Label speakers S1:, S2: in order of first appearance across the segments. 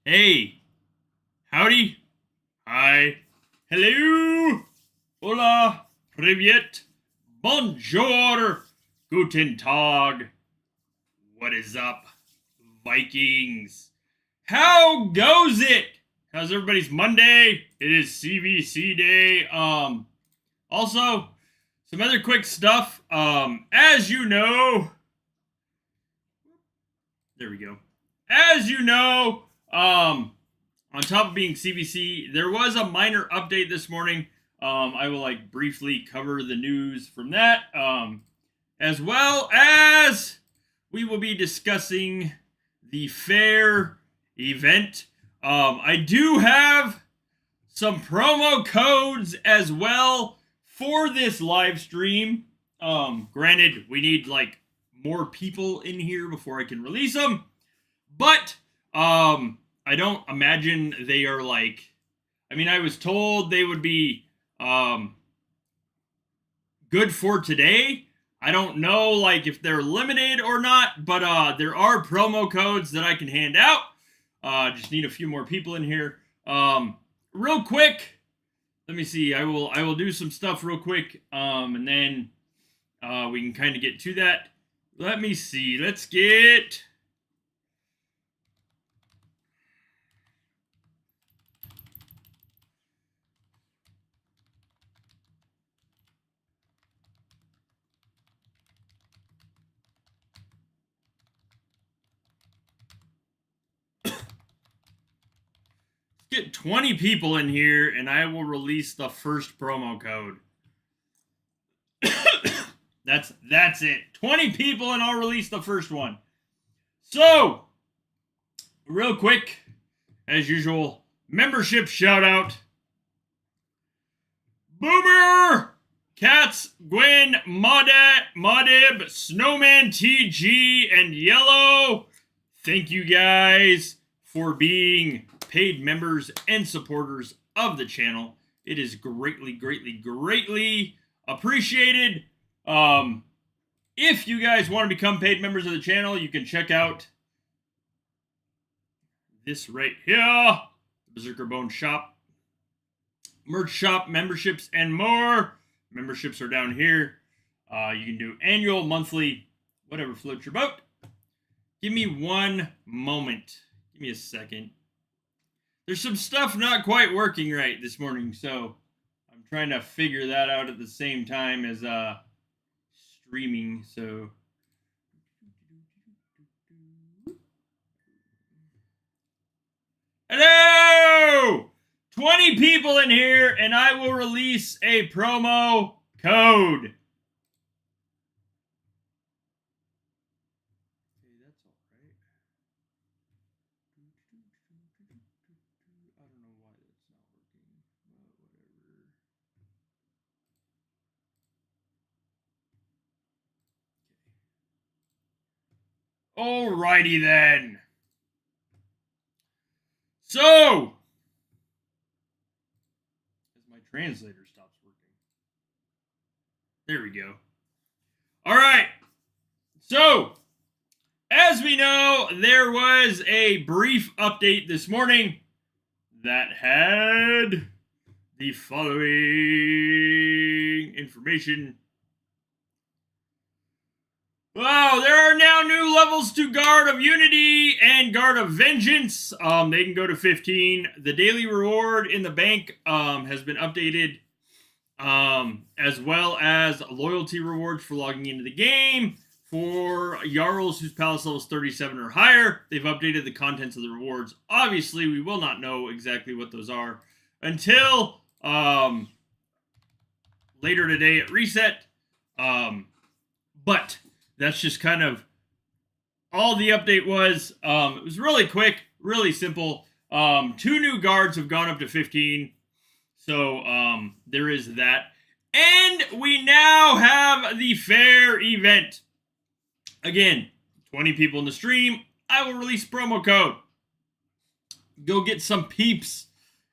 S1: Hey, howdy, hi, hello, hola, privyet, bonjour, guten tag, what is up, Vikings? How goes it? How's everybody's Monday? It is CVC day. Also, some other quick stuff. As you know, There we go. As you know, on top of being CBC, there was a minor update this morning. I will like briefly cover the news from that, as well as we will be discussing the fair event. I do have some promo codes as well for this live stream. Granted, we need like more people in here before I can release them, but I don't imagine they are like, I mean, I was told they would be good for today. I don't know like if they're limited or not, but there are promo codes that I can hand out. Just need a few more people in here. Real quick, let me see. I will do some stuff real quick, and then we can kind of get to that. Let me see. Let's get get 20 people in here, and I will release the first promo code. That's it. 20 people, and I'll release the first one. So, real quick, as usual, membership shout out. Boomer, Cats, Gwen, Modib, Snowman TG, and Yellow. Thank you guys for being paid members and supporters of the channel. It is greatly, greatly, greatly appreciated. If you guys want to become paid members of the channel, you can check out this right here, the Berserkr Bone Shop, merch shop, memberships, and more. Memberships are down here. You can do annual, monthly, whatever floats your boat. Give me one moment. Give me a second. There's some stuff not quite working right this morning, so I'm trying to figure that out at the same time as streaming. So hello, 20 people in here, and I will release a promo code. Alrighty then. So, as my translator stops working. There we go. Alright. So, as we know, there was a brief update this morning that had the following information. Wow, there are now new levels to Guard of Unity and Guard of Vengeance. They can go to 15. The daily reward in the bank has been updated, as well as loyalty rewards for logging into the game. For Jarls whose palace level is 37 or higher, they've updated the contents of the rewards. Obviously, we will not know exactly what those are until later today at reset. But that's just kind of all the update was. It was really quick, really simple. 2 new guards have gone up to 15. So there is that. And we now have the fair event. Again, 20 people in the stream. I will release promo code. Go get some peeps,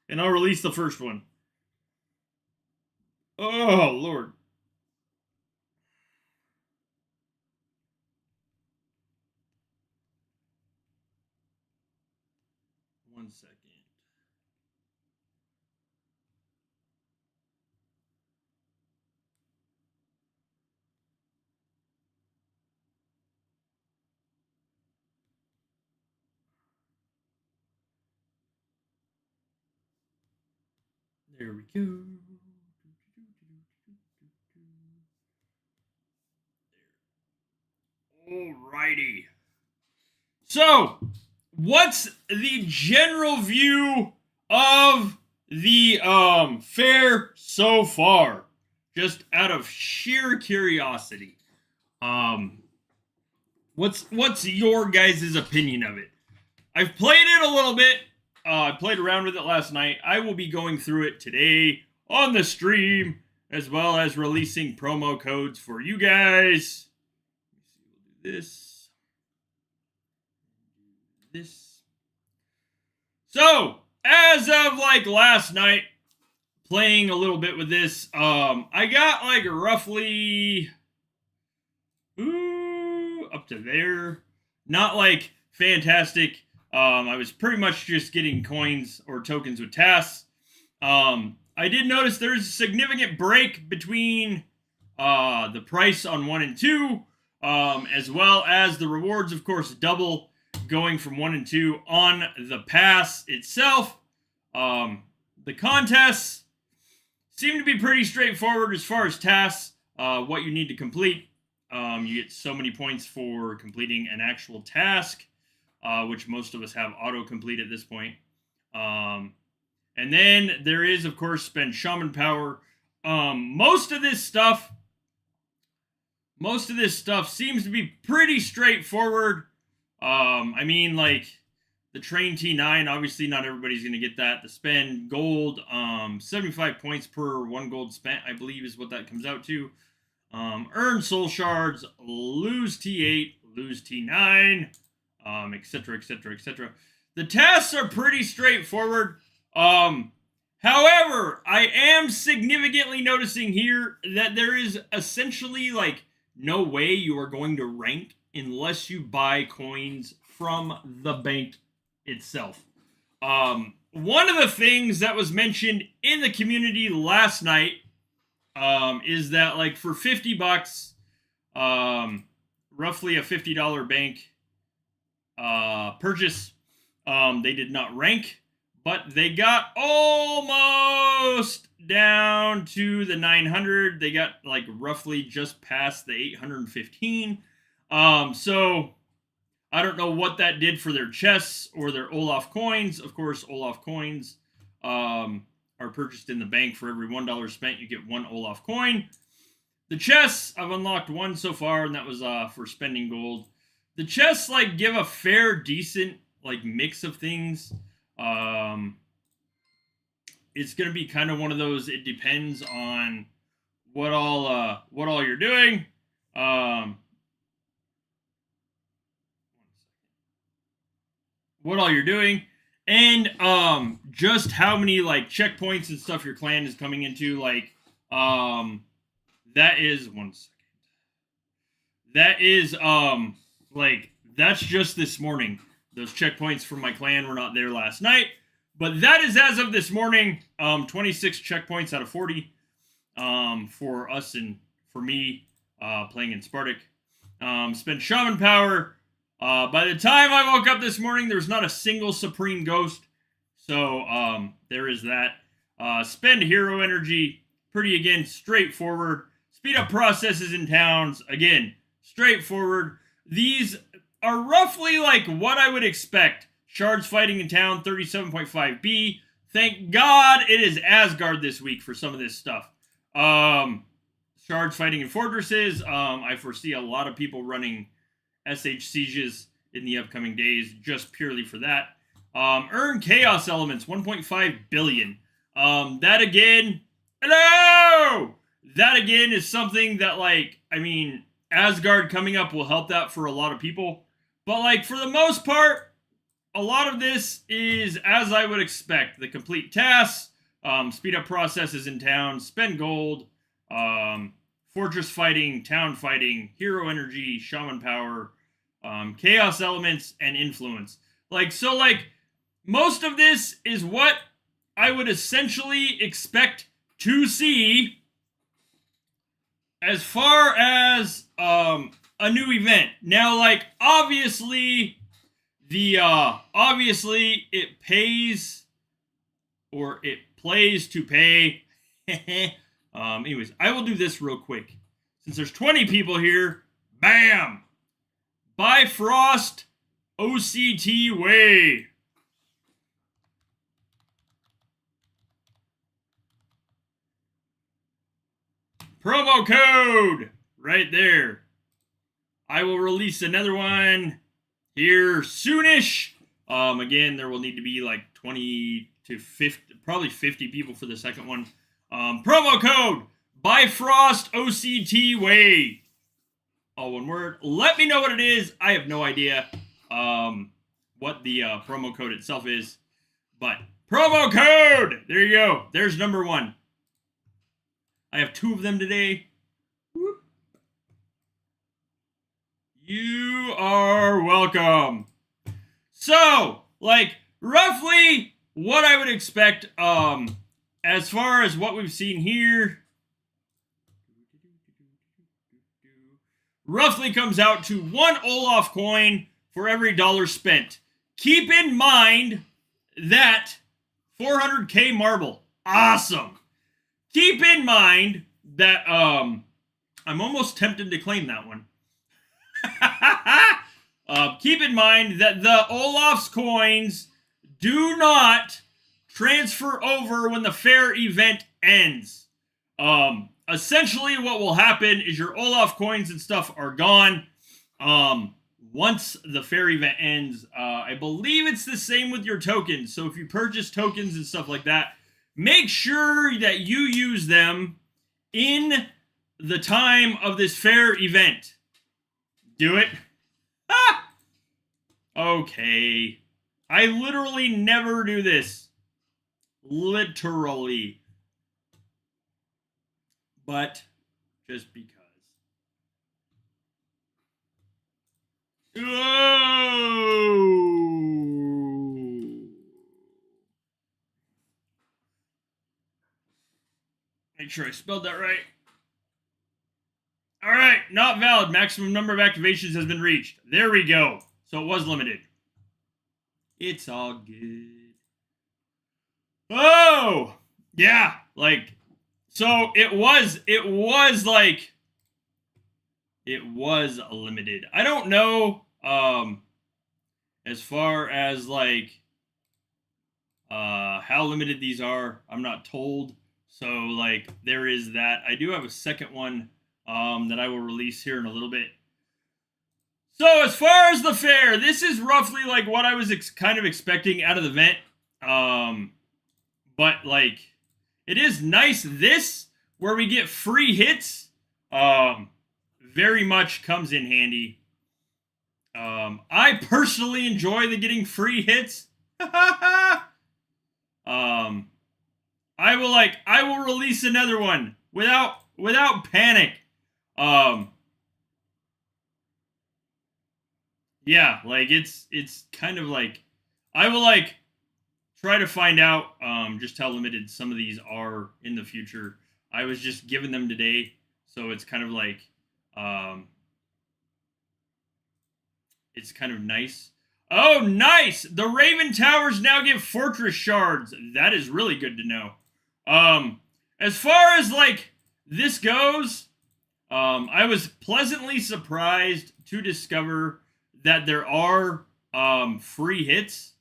S1: and I'll release the first one. Oh, Lord. One second. There we go. Alrighty. So, what's the general view of the fair so far? Just out of sheer curiosity. What's your guys' opinion of it? I've played it a little bit. I played around with it last night. I will be going through it today on the stream, as well as releasing promo codes for you guys. This. So, as of like last night, playing a little bit with this, I got like roughly up to there. Not like fantastic. I was pretty much just getting coins or tokens with tasks. I did notice there's a significant break between the price on 1 and 2, as well as the rewards, of course, double going from 1 and 2 on the pass itself. The contests seem to be pretty straightforward as far as tasks, what you need to complete. You get so many points for completing an actual task, which most of us have auto-complete at this point. And then there is, of course, spend shaman power. Most of this stuff seems to be pretty straightforward. I mean, like, the train T9, obviously not everybody's going to get that. The spend gold, 75 points per 1 gold spent, I believe is what that comes out to. Earn soul shards, lose T8, lose T9, etc., etc., etc. The tasks are pretty straightforward. However, I am significantly noticing here that there is essentially like no way you are going to rank unless you buy coins from the bank itself. One of the things that was mentioned in the community last night is that like for $50, roughly a $50 bank purchase, they did not rank, but they got almost down to the 900. They got like roughly just past the 815. So I don't know what that did for their chests or their Olaf coins. Of course, Olaf coins are purchased in the bank. For every $1 spent, you get 1 Olaf coin. The chests, I've unlocked 1 so far, and that was for spending gold. The chests like give a fair, decent like mix of things. It's gonna be kind of one of those. It depends on what all you're doing. What all you're doing, and just how many like checkpoints and stuff your clan is coming into. Like that is 1 second. That is like that's just this morning. Those checkpoints from my clan were not there last night, but that is as of this morning. 26 checkpoints out of 40 for us and for me playing in Spartak. Spent shaman power. By the time I woke up this morning, there was not a single Supreme Ghost. So there is that. Spend hero energy. Pretty, again, straightforward. Speed up processes in towns. Again, straightforward. These are roughly like what I would expect. Shards fighting in town, 37.5B. Thank God it is Asgard this week for some of this stuff. Shards fighting in fortresses. I foresee a lot of people running SH sieges in the upcoming days just purely for that. Earn chaos elements, 1.5 billion. That again, hello! That again is something that, like, I mean, Asgard coming up will help that for a lot of people. But, like, for the most part, a lot of this is as I would expect. The complete tasks, speed up processes in town, spend gold, fortress fighting, town fighting, hero energy, shaman power, chaos elements, and influence. Like, so, like, most of this is what I would essentially expect to see as far as a new event. Now, like, obviously it pays, or it plays to pay. Anyways, I will do this real quick. Since there's 20 people here, bam! Bifrost OCT way. Promo code right there. I will release another one here soonish. Again, there will need to be like 20 to 50, probably 50 people for the second one. Promo code Bifrost OCT Way. All one word. Let me know what it is. I have no idea what the promo code itself is. But promo code! There you go. There's number one. I have 2 of them today. Whoop. You are welcome. So, like, roughly what I would expect as far as what we've seen here, roughly comes out to 1 Olaf coin for every $1 spent. Keep in mind that 400k marble. Awesome. Keep in mind that I'm almost tempted to claim that one. Keep in mind that the Olaf's coins do not transfer over when the fair event ends. Essentially what will happen is your Olaf coins and stuff are gone once the fair event ends. I believe it's the same with your tokens. So if you purchase tokens and stuff like that, make sure that you use them in the time of this fair event. Do it. Ah! Okay. I literally never do this. Literally. But just because. Oh! Make sure I spelled that right. All right, not valid. Maximum number of activations has been reached. There we go. So it was limited. It's all good. Oh! Yeah, like, so it was limited. I don't know, as far as, like, how limited these are. I'm not told. So, like, there is that. I do have a second one that I will release here in a little bit. So, as far as the fair, this is roughly, like, what I was kind of expecting out of the event. But, like, it is nice. This, where we get free hits, very much comes in handy. I personally enjoy the getting free hits. I will release another one without panic. Yeah, like it's kind of like I will like try to find out just how limited some of these are in the future. I was just given them today, so it's kind of like it's kind of nice. Oh, nice! The Raven Towers now give fortress shards. That is really good to know. As far as like this goes, I was pleasantly surprised to discover that there are free hits.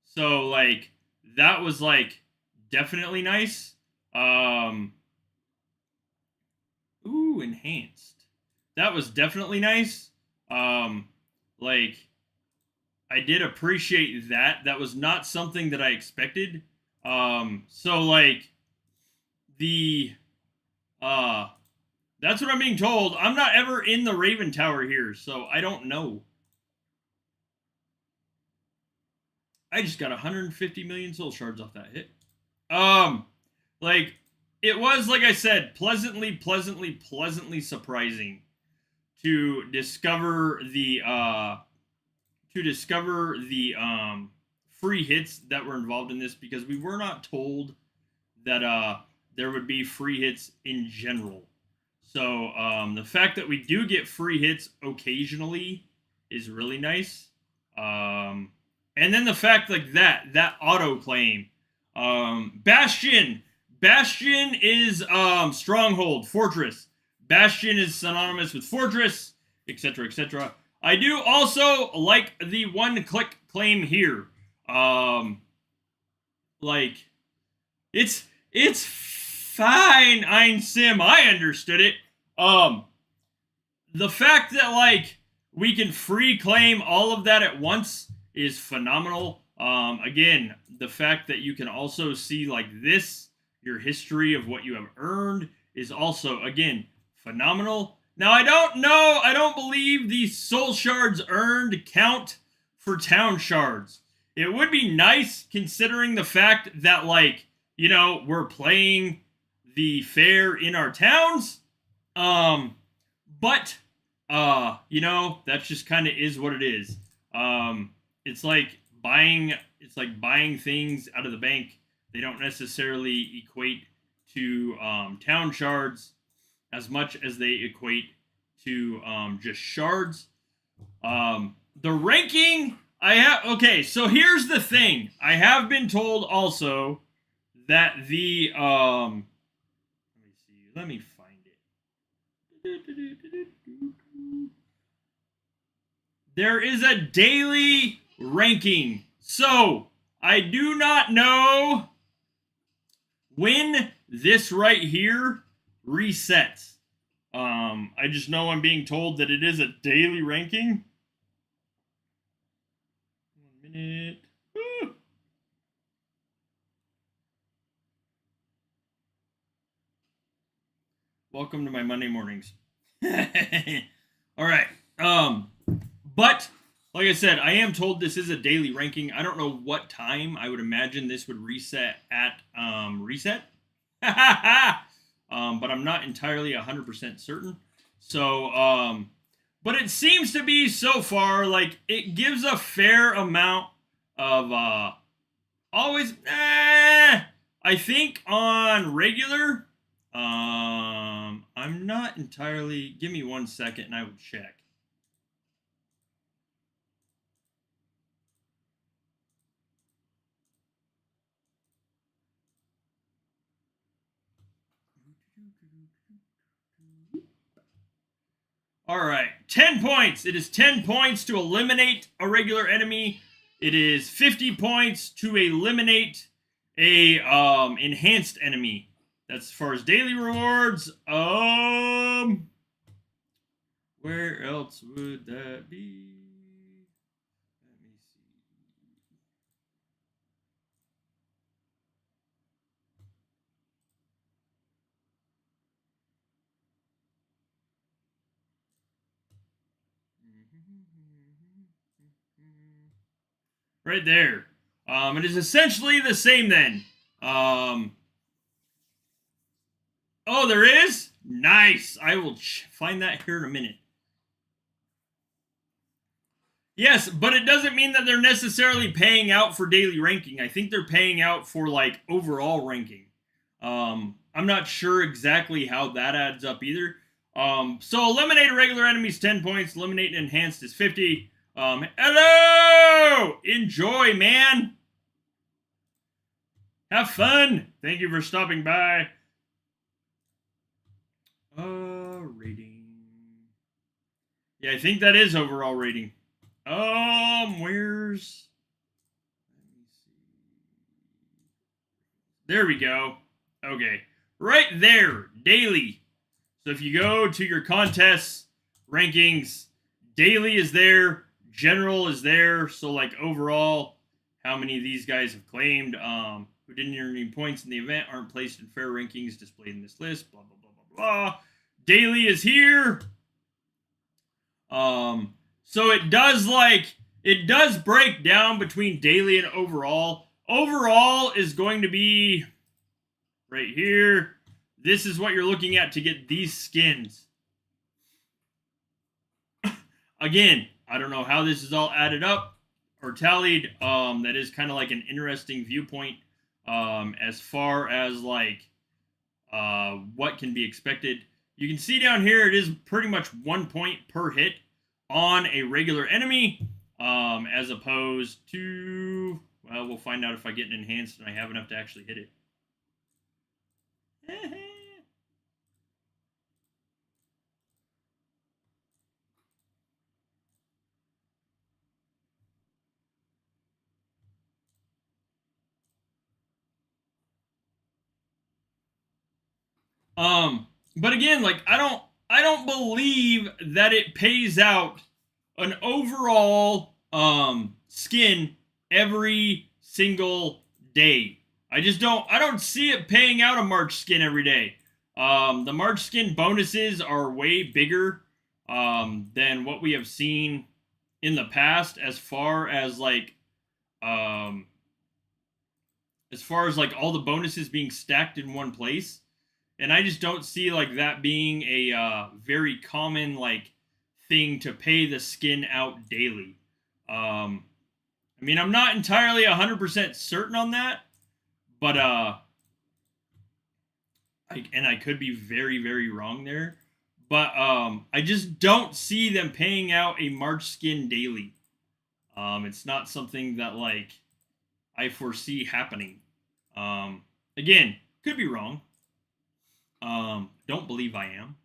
S1: So like that was like definitely nice. Ooh, enhanced. That was definitely nice. Like I did appreciate that. That was not something that I expected. So like the that's what I'm being told. I'm not ever in the Raven Tower here, so I don't know. I just got 150 million soul shards off that hit. Like it was, like I said, pleasantly surprising to discover the free hits that were involved in this, because we were not told that there would be free hits in general. So the fact that we do get free hits occasionally is really nice. And then the fact like that auto claim. Bastion is stronghold, fortress. Bastion is synonymous with fortress, etc., etc. I do also like the one-click claim here. Like, it's fine, Ein Sim. I understood it. The fact that, like, we can free claim all of that at once is phenomenal. Again, the fact that you can also see, like, this, your history of what you have earned, is also, again, phenomenal. Now, I don't believe the soul shards earned count for town shards. It would be nice, considering the fact that, like, you know, we're playing the fair in our towns. But you know, that just kind of is what it is. It's like buying things out of the bank. They don't necessarily equate to town shards as much as they equate to just shards. The ranking I have, okay, so here's the thing. I have been told also that the let me find it. There is a daily ranking. So, I do not know when this right here resets. I just know I'm being told that it is a daily ranking. 1 minute. Woo. Welcome to my Monday mornings. All right. But like I said, I am told this is a daily ranking. I don't know what time. I would imagine this would reset at reset. But I'm not entirely 100% certain. So, but it seems to be so far like it gives a fair amount of always. I think on regular. I'm not entirely. Give me 1 second, and I will check. All right, 10 points. It is 10 points to eliminate a regular enemy. It is 50 points to eliminate a enhanced enemy. That's as far as daily rewards. Where else would that be? Let me see. Right there. It is essentially the same then. Oh, there is? Nice. I will find that here in a minute. Yes, but it doesn't mean that they're necessarily paying out for daily ranking. I think they're paying out for, like, overall ranking. I'm not sure exactly how that adds up either. So eliminate a regular enemy's 10 points. Eliminate an enhanced is 50. Hello! Enjoy, man! Have fun! Thank you for stopping by. Rating. Yeah, I think that is overall rating. Where's... Let me see. There we go. Okay. Right there. Daily. So if you go to your contests, rankings, daily is there. General is there. So, like, overall, how many of these guys have claimed, who didn't earn any points in the event, aren't placed in fair rankings displayed in this list, blah, blah, blah, blah, blah. Daily is here. So it does break down between daily and overall. Overall is going to be right here. This is what you're looking at to get these skins. Again, I don't know how this is all added up or tallied. That is kind of like an interesting viewpoint as far as, like, what can be expected. You can see down here it is pretty much 1 point per hit on a regular enemy, as opposed to, well, we'll find out if I get an enhanced and I have enough to actually hit it. But again, like I don't believe that it pays out an overall skin every single day. I don't see it paying out a March skin every day. The March skin bonuses are way bigger than what we have seen in the past um as far as like all the bonuses being stacked in one place. And I just don't see like that being a very common like thing to pay the skin out daily. I mean, I'm not entirely 100% certain on that, but I could be very very wrong there. But I just don't see them paying out a March skin daily. It's not something that like I foresee happening. Again, could be wrong. Don't believe I am.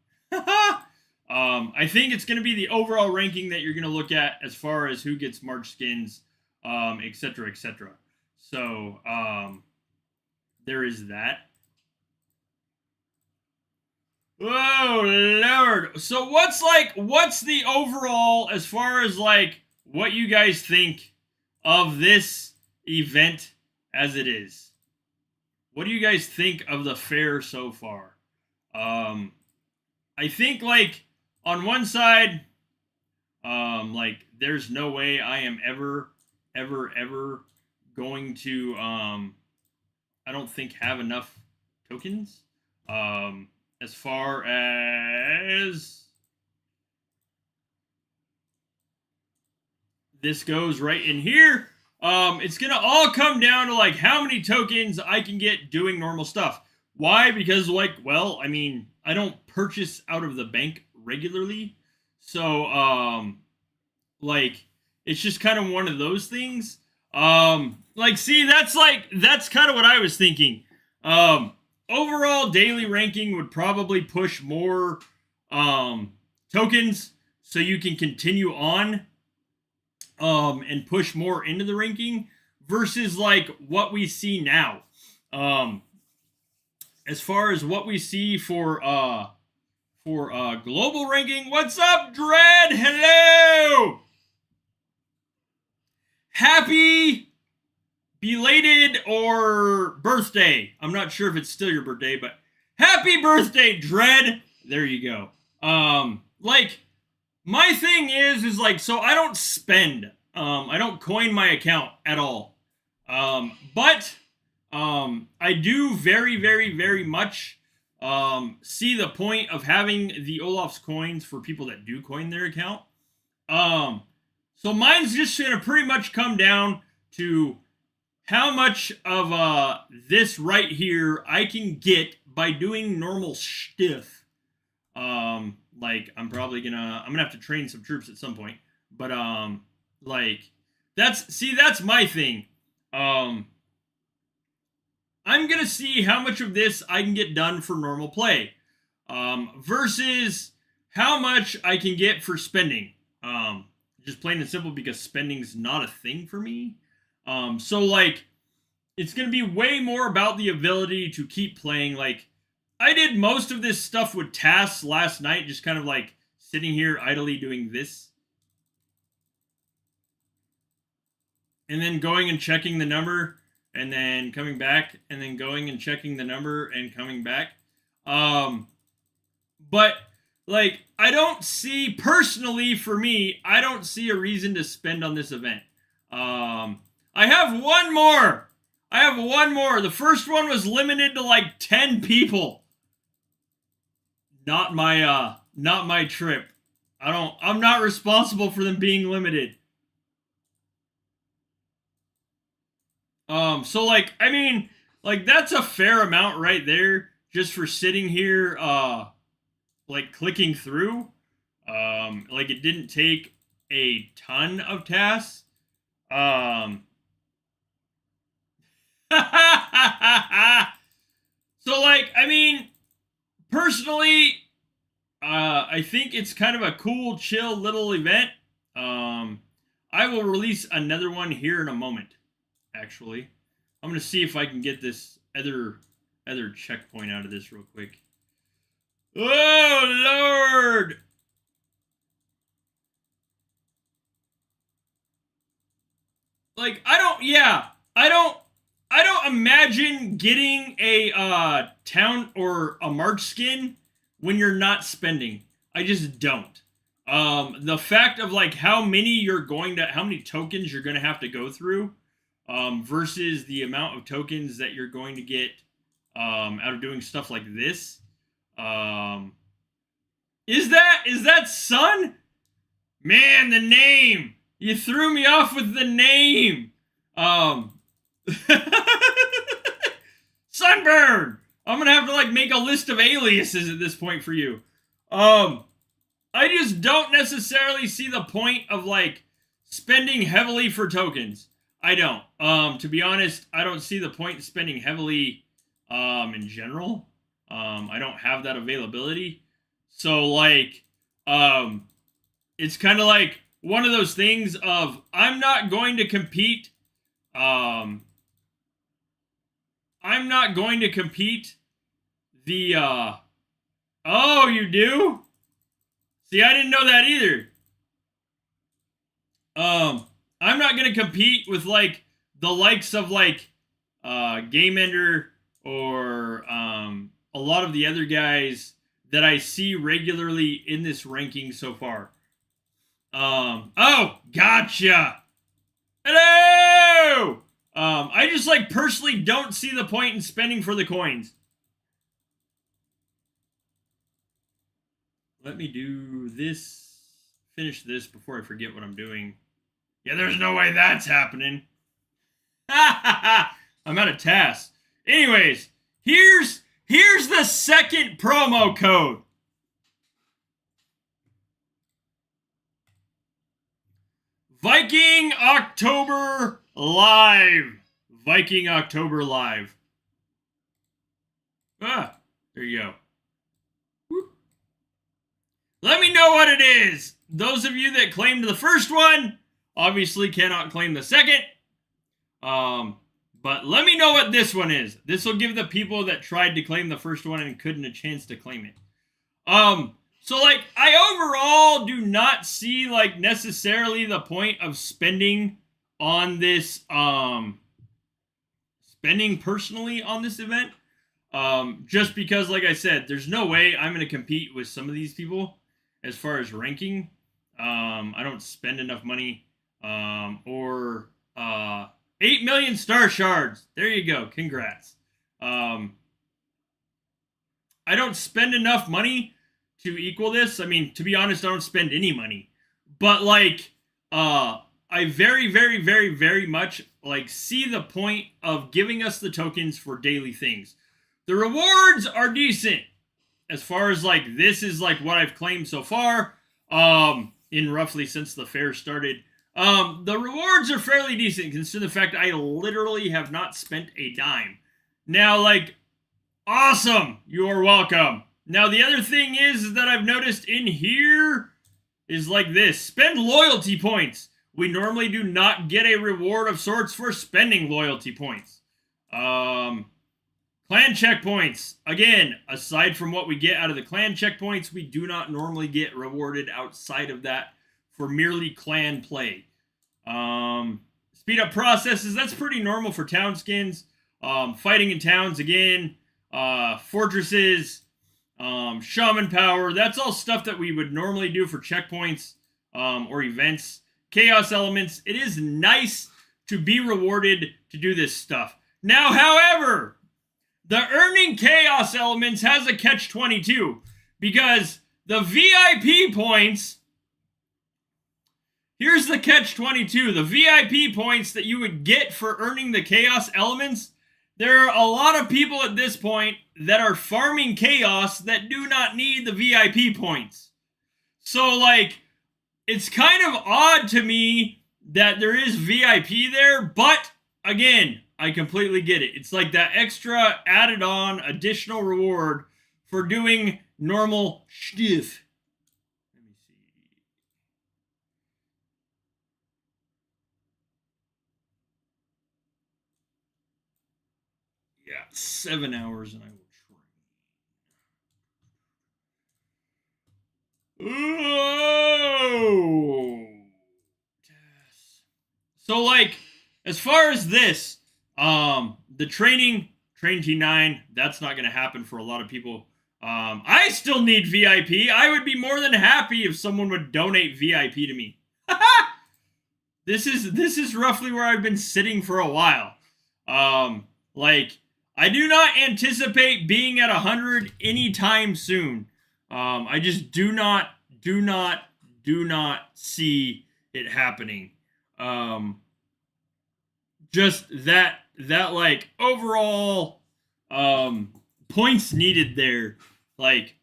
S1: I think it's going to be the overall ranking that you're going to look at as far as who gets March skins, etc., etc. So, there is that. Oh Lord! So what's the overall as far as like what you guys think of this event as it is? What do you guys think of the fair so far? I think like on one side, like there's no way I am ever going to I don't think have enough tokens. As far as this goes right in here, it's gonna all come down to like how many tokens I can get doing normal stuff. Why? Because like, well, I mean, I don't purchase out of the bank regularly, so like it's just kind of one of those things. Like, see, that's kind of what I was thinking. Overall daily ranking would probably push more tokens so you can continue on and push more into the ranking versus like what we see now. As far as what we see for global ranking, what's up, Dread? Hello. Happy belated or birthday. I'm not sure if it's still your birthday, but happy birthday, Dread. There you go. Like my thing is like, so I don't spend. I don't coin my account at all. But I do very, very, very much see the point of having the Olaf's coins for people that do coin their account. So mine's just gonna pretty much come down to how much of this right here I can get by doing normal stuff. Like I'm gonna have to train some troops at some point, but like that's my thing. I'm gonna see how much of this I can get done for normal play, versus how much I can get for spending. Just plain and simple because spending's not a thing for me. So like, it's gonna be way more about the ability to keep playing. Like, I did most of this stuff with tasks last night, just kind of like sitting here idly doing this, and then going and checking the number, and then coming back, and then going and checking the number and coming back. But like, I don't see, personally for me, I don't see a reason to spend on this event. I have one more. The first one was limited to like 10 people. Not my trip. I'm not responsible for them being limited. So like, I mean, like that's a fair amount right there just for sitting here like clicking through. Like it didn't take a ton of tasks. So like, I mean, personally, I think it's kind of a cool, chill little event. I will release another one here in a moment. Actually, I'm gonna see if I can get this other checkpoint out of this real quick. Oh, Lord. Like, I don't imagine getting a town or a March skin when you're not spending. I just don't. The fact of like how many tokens you're going to have to go through versus the amount of tokens that you're going to get out of doing stuff like this. Um, is that Sun? Man, the name. You threw me off with the name. Um Sunburn. I'm gonna have to like make a list of aliases at this point for you. I just don't necessarily see the point of like spending heavily for tokens. I don't. To be honest, I don't see the point in spending heavily in general. I don't have that availability. So like it's kind of like one of those things of I'm not going to compete. I'm not going to compete the oh, you do? See, I didn't know that either. I'm not going to compete with like the likes of like Game Ender or a lot of the other guys that I see regularly in this ranking so far. Oh, gotcha. Hello. I just like personally don't see the point in spending for the coins. Let me do this, finish this before I forget what I'm doing. Yeah, there's no way that's happening. I'm out of tasks. Anyways, here's the second promo code. Viking October Live. Viking October Live. Ah, there you go. Whoop. Let me know what it is. Those of you that claimed the first one obviously cannot claim the second. But let me know what this one is. This will give the people that tried to claim the first one and couldn't a chance to claim it. So like I overall do not see like necessarily the point of spending on this spending personally on this event. Just because like I said, there's no way I'm going to compete with some of these people as far as ranking. I don't spend enough money or 8 million star shards. There you go. Congrats. I don't spend enough money to equal this. I mean, to be honest, I don't spend any money. But like I very, very, very, very much like see the point of giving us the tokens for daily things. The rewards are decent. As far as like this is like what I've claimed so far, in roughly since the fair started. The rewards are fairly decent considering the fact I literally have not spent a dime. Now, like, awesome. You are welcome. Now, the other thing is that I've noticed in here is like this. Spend loyalty points. We normally do not get a reward of sorts for spending loyalty points. Clan checkpoints. Again, aside from what we get out of the clan checkpoints, we do not normally get rewarded outside of that for merely clan play. Speed up processes. That's pretty normal for town skins. Fighting in towns again. Fortresses. Shaman power. That's all stuff that we would normally do for checkpoints or events. Chaos elements. It is nice to be rewarded to do this stuff. Now, however, the earning chaos elements has a catch-22 because the VIP points, here's the catch-22, the VIP points that you would get for earning the chaos elements, there are a lot of people at this point that are farming chaos that do not need the VIP points. So, like, it's kind of odd to me that there is VIP there, but, again, I completely get it. It's like that extra added on additional reward for doing normal stuff. Let me see. Yeah, 7 hours and I will train. Oh. So, like, as far as this, the train T9, that's not going to happen for a lot of people. I still need VIP. I would be more than happy if someone would donate VIP to me. This is roughly where I've been sitting for a while. Like, I do not anticipate being at 100 anytime soon. I just do not see it happening. Just that like overall points needed there. Like,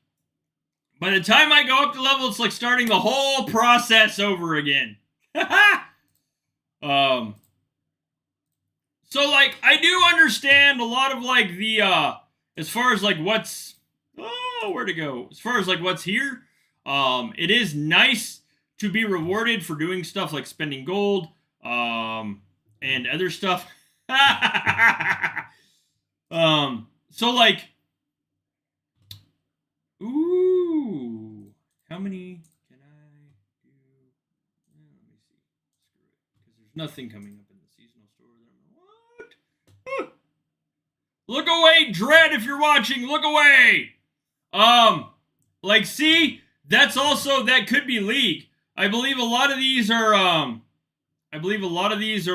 S1: by the time I go up to level, it's like starting the whole process over again. So like I do understand a lot of like the as far as like what's where to go. As far as like what's here, it is nice to be rewarded for doing stuff like spending gold, and other stuff. So like, ooh, how many can I do? Let me see. Screw it, because there's nothing coming up in the seasonal store. What? Look away, Dread, if you're watching. Look away. Like, see, that's also, that could be League. I believe a lot of these are,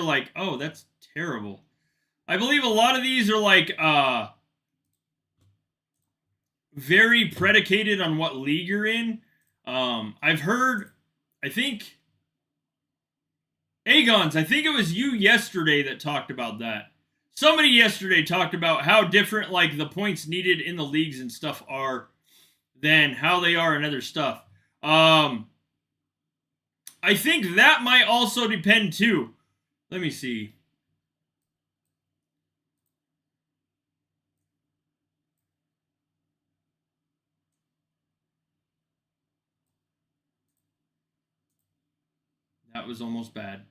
S1: like, oh, that's terrible. I believe a lot of these are like, very predicated on what league you're in. I've heard, I think, Agons, I think it was you yesterday that talked about that. Somebody yesterday talked about how different, like, the points needed in the leagues and stuff are than how they are in other stuff. I think that might also depend, too. Let me see. That was almost bad.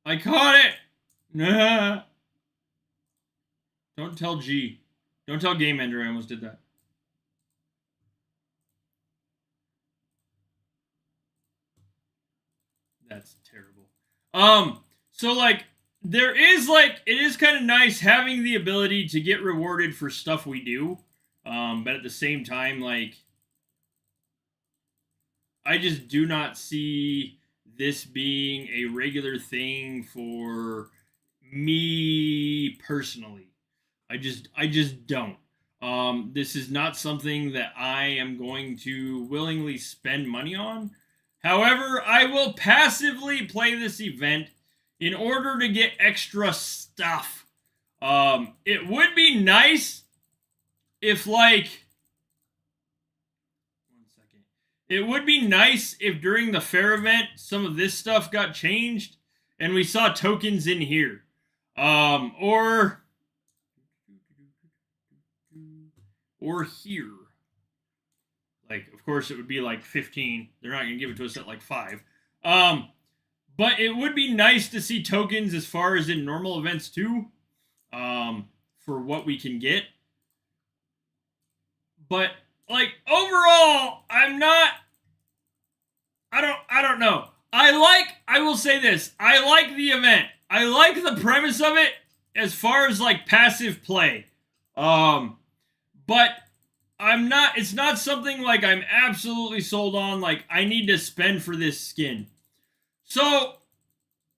S1: I caught it! Nah. Don't tell G. Don't tell Game Ender I almost did that. That's terrible. So like, there is like, it is kind of nice having the ability to get rewarded for stuff we do. But at the same time, like, I just do not see this being a regular thing for me personally. I just don't. This is not something that I am going to willingly spend money on. However, I will passively play this event in order to get extra stuff. It would be nice if, like, it would be nice if during the fair event some of this stuff got changed and we saw tokens in here. Or here. Like, of course, it would be like 15. They're not going to give it to us at like 5. But it would be nice to see tokens as far as in normal events too, for what we can get. But like overall, I don't know. I will say this. I like the event. I like the premise of it as far as like passive play. But it's not something like I'm absolutely sold on, like I need to spend for this skin. So,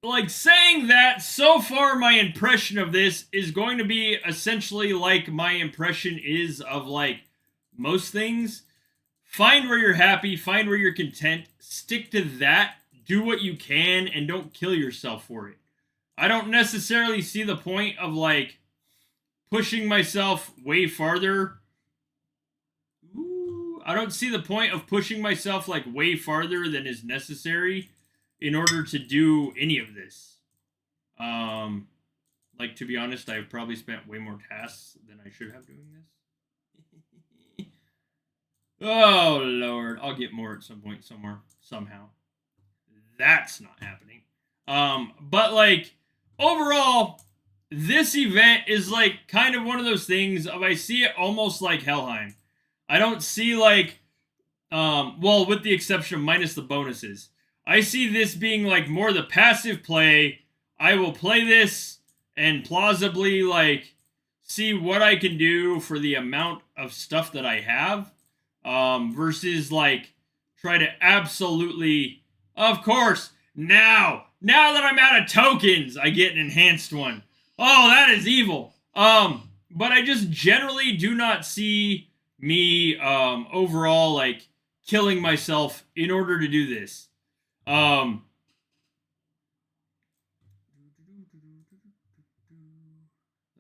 S1: like, saying that, so far my impression of this is going to be essentially like my impression is of, like, most things. Find where you're happy, find where you're content, stick to that, do what you can, and don't kill yourself for it. I don't necessarily see the point of, like, pushing myself way farther. I don't see the point of pushing myself, like, way farther than is necessary in order to do any of this. Like, to be honest, I've probably spent way more tasks than I should have doing this. Oh, Lord. I'll get more at some point, somewhere, somehow. That's not happening. But, like, overall, this event is, like, kind of one of those things of I see it almost like Helheim. I don't see, like, well, with the exception of minus the bonuses. I see this being like more the passive play. I will play this and plausibly like see what I can do for the amount of stuff that I have, versus like try to absolutely, of course, now that I'm out of tokens, I get an enhanced one. Oh, that is evil. But I just generally do not see me overall like killing myself in order to do this. Let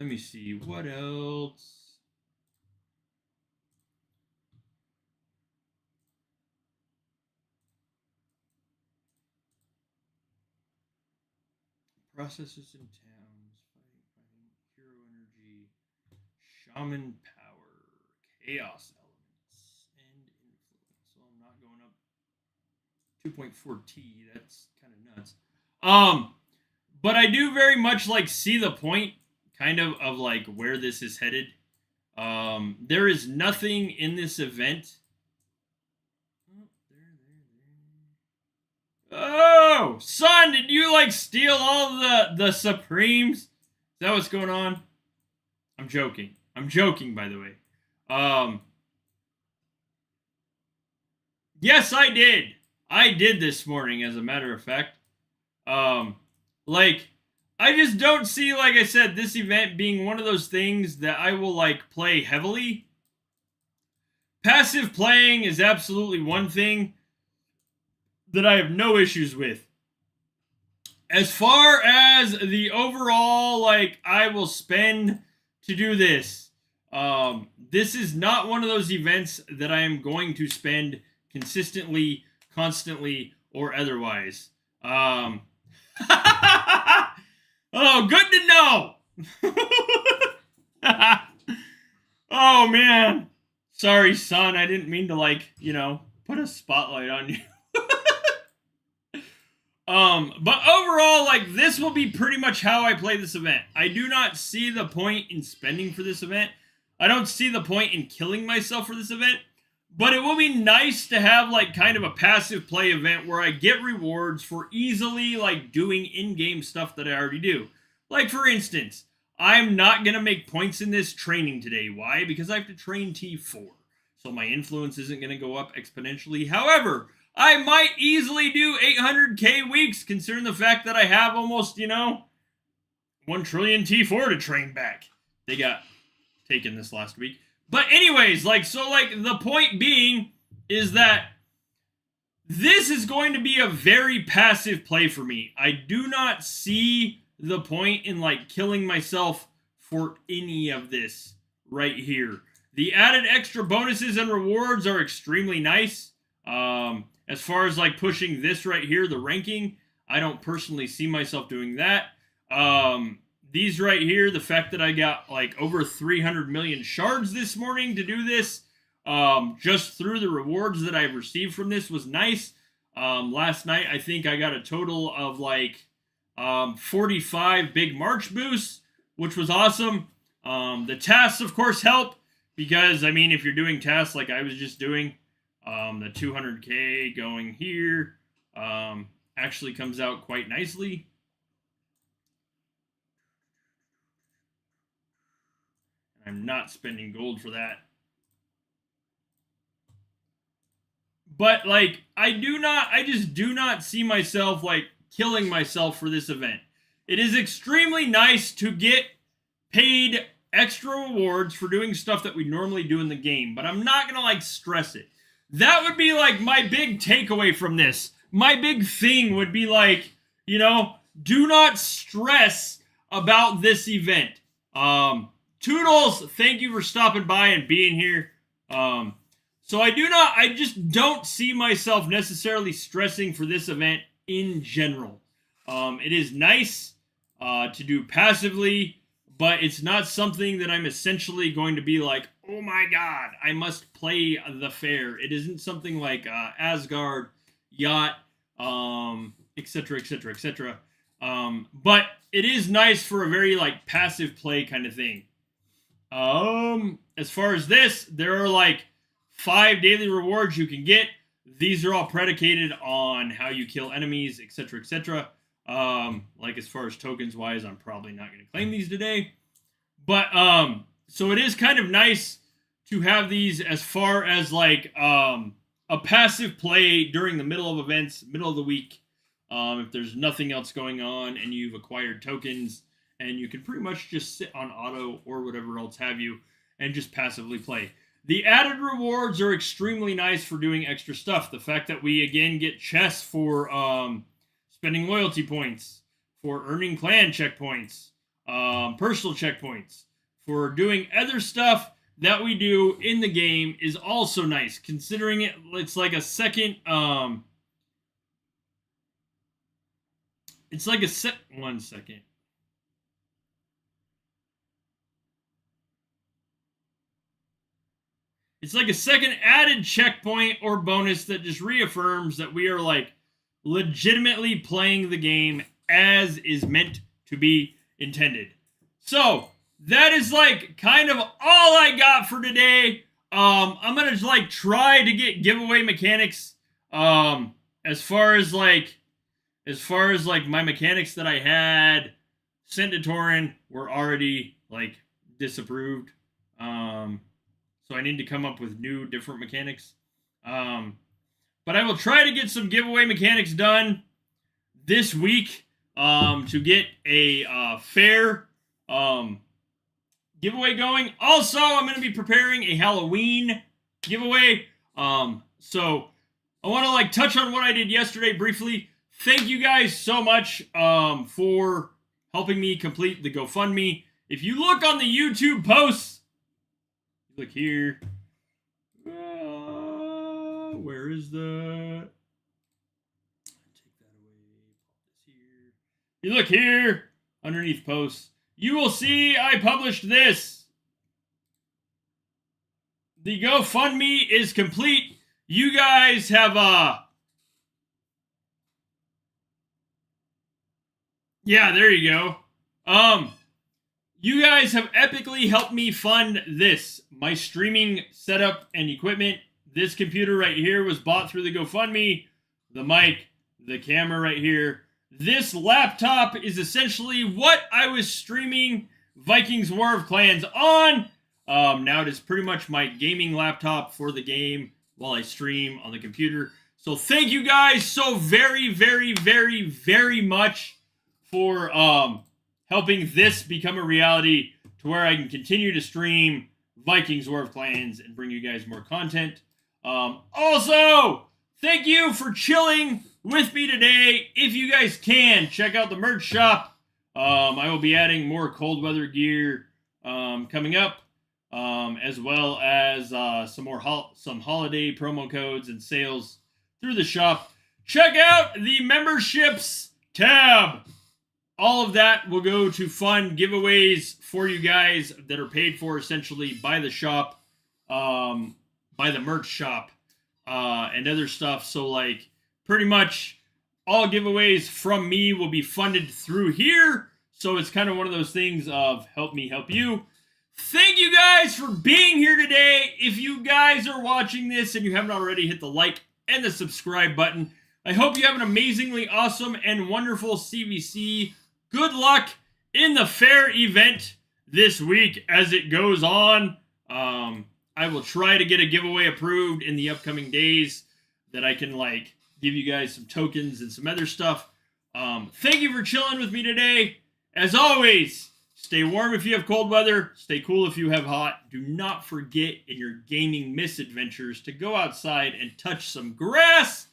S1: me see what else. Processes in towns, fighting, hero energy, shaman power, chaos elements, and influence. So I'm not going up 2.4T. That's kind of nuts. But I do very much like see the point, kind of like where this is headed. There is nothing in this event. Oh, son, did you like steal all the Supremes? Is that what's going on? I'm joking. I'm joking, by the way. Yes, I did. I did this morning, as a matter of fact. Like, I just don't see, like I said, this event being one of those things that I will, like, play heavily. Passive playing is absolutely one thing that I have no issues with. As far as the overall, like, I will spend to do this, this is not one of those events that I am going to spend consistently, constantly, or otherwise. Oh, good to know. Oh, man. Sorry, son. I didn't mean to, like, put a spotlight on you. But overall, like, this will be pretty much how I play this event. I do not see the point in spending for this event. I don't see the point in killing myself for this event. But it will be nice to have, like, kind of a passive play event where I get rewards for easily, like, doing in-game stuff that I already do. Like, for instance, I'm not going to make points in this training today. Why? Because I have to train T4. So my influence isn't going to go up exponentially. However, I might easily do 800k weeks, considering the fact that I have almost, 1 trillion T4 to train back. They got taken this last week. But anyways, the point being is that this is going to be a very passive play for me. I do not see the point in, like, killing myself for any of this right here. The added extra bonuses and rewards are extremely nice. As far as, like, pushing this right here, the ranking, I don't personally see myself doing that. These right here, the fact that I got, like, over 300 million shards this morning to do this, just through the rewards that I've received from this was nice. Last night, I think I got a total of, like, 45 big March boosts, which was awesome. The tasks, of course, help, because, I mean, if you're doing tasks like I was just doing, the 200k going here actually comes out quite nicely. I'm not spending gold for that. But, like, I just do not see myself, like, killing myself for this event. It is extremely nice to get paid extra rewards for doing stuff that we normally do in the game, but I'm not going to, like, stress it. That would be, like, my big takeaway from this. My big thing would be, like, do not stress about this event. Toodles, thank you for stopping by and being here. So I just don't see myself necessarily stressing for this event in general. It is nice to do passively, but it's not something that I'm essentially going to be like, oh my god, I must play the fair. It isn't something like Asgard, Yacht, etc., etc., etc. But it is nice for a very, like, passive play kind of thing. As far as this, there are, like, 5 daily rewards you can get. These are all predicated on how you kill enemies, etc., etc. Like as far as tokens wise, I'm probably not going to claim these today. But so it is kind of nice to have these as far as like a passive play during the middle of events, middle of the week. If there's nothing else going on and you've acquired tokens, and you can pretty much just sit on auto or whatever else have you and just passively play. The added rewards are extremely nice for doing extra stuff. The fact that we again get chests for spending loyalty points, for earning clan checkpoints, personal checkpoints, for doing other stuff that we do in the game is also nice, considering it's like a second it's like a set 1 second. It's like a second added checkpoint or bonus that just reaffirms that we are like legitimately playing the game as is meant to be intended. So that is like kind of all I got for today. I'm gonna like try to get giveaway mechanics. As far as like my mechanics that I had sent to Torin were already like disapproved. So I need to come up with new, different mechanics. But I will try to get some giveaway mechanics done this week to get a fair giveaway going. Also, I'm going to be preparing a Halloween giveaway. So I want to like touch on what I did yesterday briefly. Thank you guys so much for helping me complete the GoFundMe. If you look on the YouTube posts, look here. Where is that? Take that away. Pop this here. You look here underneath posts. You will see I published this. The GoFundMe is complete. You guys have yeah, there you go. You guys have epically helped me fund this. My streaming setup and equipment. This computer right here was bought through the GoFundMe. The mic, the camera right here. This laptop is essentially what I was streaming Vikings War of Clans on. Now it is pretty much my gaming laptop for the game while I stream on the computer. So thank you guys so very, very, very, very much for helping this become a reality to where I can continue to stream Vikings War of Clans and bring you guys more content. Also, thank you for chilling with me today. If you guys can, check out the merch shop. I will be adding more cold weather gear coming up, as well as some holiday promo codes and sales through the shop. Check out the memberships tab. All of that will go to fund giveaways for you guys that are paid for essentially by the shop, by the merch shop, and other stuff. So like pretty much all giveaways from me will be funded through here. So it's kind of one of those things of help me help you. Thank you guys for being here today. If you guys are watching this and you haven't already, hit the like and the subscribe button. I hope you have an amazingly awesome and wonderful CVC. Good luck in the fair event this week as it goes on. I will try to get a giveaway approved in the upcoming days that I can like give you guys some tokens and some other stuff. Thank you for chilling with me today. As always, stay warm if you have cold weather. Stay cool if you have hot. Do not forget in your gaming misadventures to go outside and touch some grass.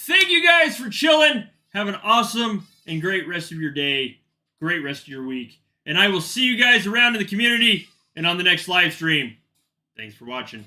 S1: Thank you guys for chilling. Have an awesome and great rest of your day. Great rest of your week. And I will see you guys around in the community and on the next live stream. Thanks for watching.